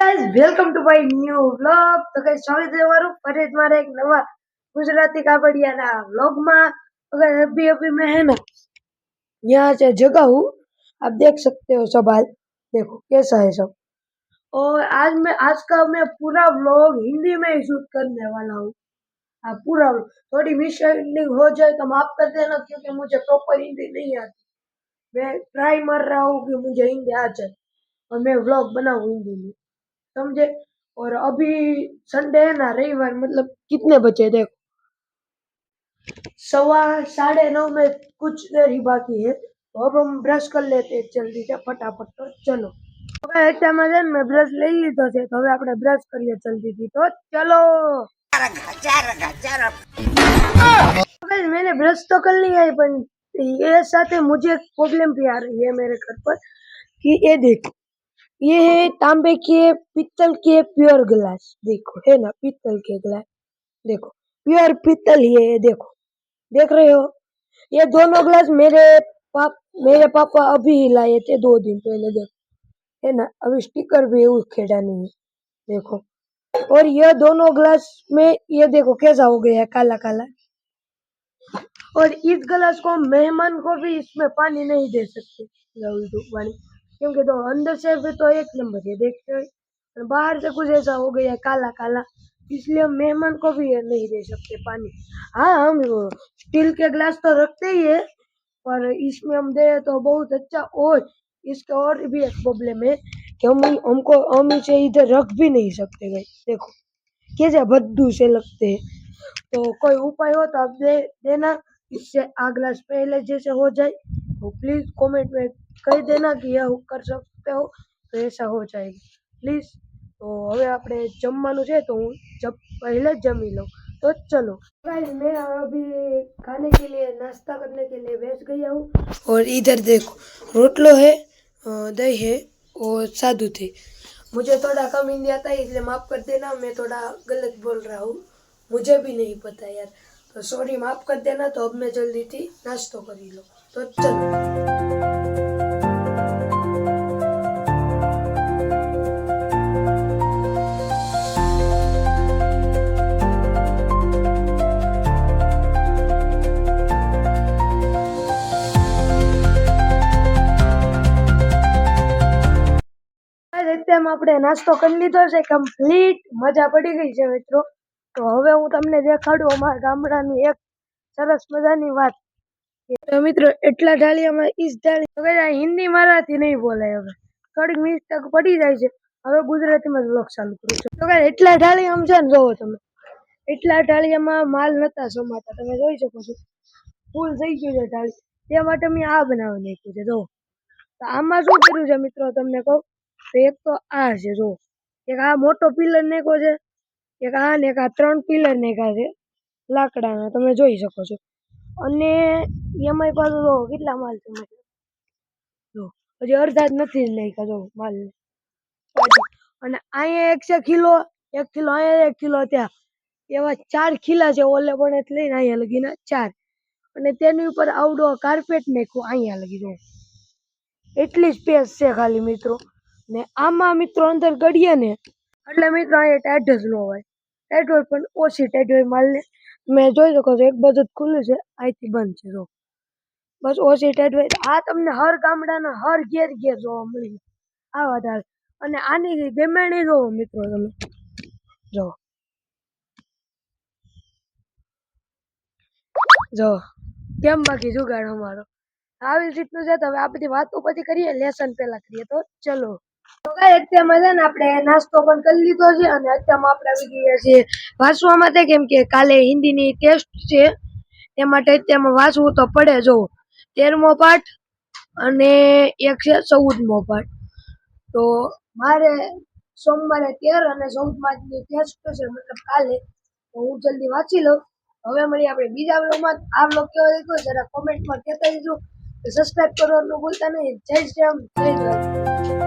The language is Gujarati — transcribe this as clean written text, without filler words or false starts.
Guys welcome to my new vlog. तो गाइस स्वागत है તમારું ફરી તમારા એક નવા ગુજરાતી કાબડિયાના व्लॉग में। तो गाइस अभी अभी मैं है ना यहाँ से जगह हूँ, आप देख सकते हो सब हाल, देखो कैसा है सब। और आज का मैं पूरा व्लॉग हिंदी में ही शूट करने वाला हूँ। हाँ पूरा थोड़ी मिसअंडरस्टैंडिंग हो जाए तो माफ कर देना, क्योंकि मुझे प्रॉपर हिंदी नहीं आती। मैं ट्राई मार रहा हूँ कि मुझे हिंदी आ जाए और मैं व्लॉग बनाऊँ हिंदी में, समझे। और अभी संडे है ना, रविवार, मतलब कितने बजे देखो 9:15 में कुछ देर ही बाकी है। तो अब हम ब्रश कर लेते हैं जल्दी से फटाफट। तो चलो मैं ब्रश ले लीधो છે, તો હવે આપણે બ્રશ કરીએ જલ્દીથી। तो चलो मैंने ब्रश तो कर लिया है, पर ये साथ मुझे एक प्रॉब्लम भी आ रही है मेरे घर पर कि ये देखो, ये है तांबे के पीतल के प्योर ग्लास, देखो है ना, पीतल के ग्लास, देखो प्योर पीतल ये देखो, देख रहे हो। ये दोनों ग्लास मेरे पापा अभी ही लाए थे 2 दिन पहले, देखो है ना। अभी स्टिकर भी उखेड़ा नहीं है, देखो। और ये दोनों ग्लास में ये देखो कैसा हो गया है, काला काला। और इस गिलास को मेहमान को भी इसमें पानी नहीं दे सकते, पानी, क्योंकि तो अंदर से भी तो एक नंबर है, देखते हो, बाहर से कुछ ऐसा हो गया काला काला, इसलिए हम मेहमान को भी ये नहीं दे सकते पानी। हाँ, हम स्टील के ग्लास तो रखते ही है, पर इसमें हम दे तो बहुत अच्छा। और इसका और भी एक प्रॉब्लम है कि हम इसे इधर रख भी नहीं सकते गए, देखो कैसे भद्दू से लगते हैं। तो कोई उपाय हो तो आप देना, इससे आ ग्लास पहले जैसे हो जाए। तो प्लीज कमेंट में कह देना कि यह कर सकते हो तो ऐसा हो जाएगा प्लीज। तो હવે આપણે જમવાનું છે, तो હું जब पहले जमी लो। तो चलो गाइस, मैं अभी खाने के लिए नाश्ता करने के लिए बैठ गया हूँ। और इधर देखो रोटलो है, दही है और सादू थे। मुझे थोड़ा कम हिंदी आता है, इसलिए माफ कर देना, मैं थोड़ा गलत बोल रहा हूँ, मुझे भी नहीं पता यार, तो सॉरी, माफ कर देना। तो अब मैं जल्दी थी नाश्तो करी लो। तो चलो અત્યારમાં આપણે નાસ્તો કરી લીધો છે કમ્પ્લીટ, મજા પડી ગઈ છે મિત્રો। તો હવે હું તમને દેખાડું અમારા ગામડાની એક સરસ મજાની વાત। તો મિત્રો એટલા ઢાળિયામાં ઈસ ઢાળી, તો કઈ હિન્દી મારાથી નહીં બોલાય, હવે થોડીક મિસ્ટેક પડી જાય છે, હવે ગુજરાતીમાં જ વ્લોગ ચાલુ કરું છું। તો કઈ એટલા ઢાળિયામાં છે ને, જોવો તમે, એટલા ઢાળિયામાં માલ નતા સમાતા, તમે જોઈ શકો છો, ફૂલ થઈ ગયું છે ઢાળી, તે માટે મેં આ બનાવી નાખ્યું છે, જોવો। તો આમાં શું કર્યું છે મિત્રો તમને કહું તો, એક તો આ છે, જો એક આ મોટો પિલર નાખ્યો છે, એક આ ને એક આ 3 પિલર નાખ્યા છે લાકડાના, તમે જોઈ શકો છો। અને એમાંય પાછું જો કેટલા માલ છે, જો હજી અડધા જ નથી નાખ્યા, જો માલ। અને અહીંયા 1 કિલો, 1 કિલો અહીંયા, 1 કિલો ત્યાં, એવા 4 ખીલા છે, ઓલે પણ લઈને અહીંયા લગીના 4। અને તેની ઉપર આવડો કાર્પેટ નાખ્યો અહીંયા લગી, જો એટલી સ્પેસ છે ખાલી મિત્રો। ને આમાં મિત્રો અંદર ગડીએ ને એટલે મિત્રો અહીંયા ટાઈટ જ ન હોય, ટાઈટ હોય પણ ઓછી ટાઈટ હોય માલને, મેં જોઈ શકો છો, એક બાજુ ખુલ્લું છે, અહીંથી બંધ છે, જો બસ ઓછી ટાઈટ હોય। આ તમને હર ગામડાના હર ઘેર ઘેર જોવા મળી આ વધારે। અને આની ગમેણી જોવો મિત્રો, તમે જો જો કેમ બાકી જુગાડ અમારો આવી રીતનું છે। તો હવે આ બધી વાતો પછી કરીએ, લેસન પેલા કરીએ। તો ચલો, તો ગાઈસ અત્યારમાં છે ને આપણે નાસ્તો પણ કરી લીધો છે, અને અત્યારમાં આપણે આવી ગયા છીએ વાંચવા માટે, કેમ કે કાલે હિન્દીની ટેસ્ટ છે, એ માટે અત્યારમાં વાંચવું તો પડે। જો 13મો પાઠ અને એક છે 14મો પાઠ। તો મારે સોમવારે 13 અને 14 ટેસ્ટ છે, મતલબ કાલે, તો હું જલ્દી વાંચી લઉં। હવે મળીએ આપણે બીજા વ્લોગમાં। આ વ્લોગ કેવો લાગ્યો જરા કોમેન્ટમાં કહેતા રહેજો, સબસ્ક્રાઇબ કરવાનું ભૂલતા નહીં। જય શ્રી રામ, જય દ્વારકા।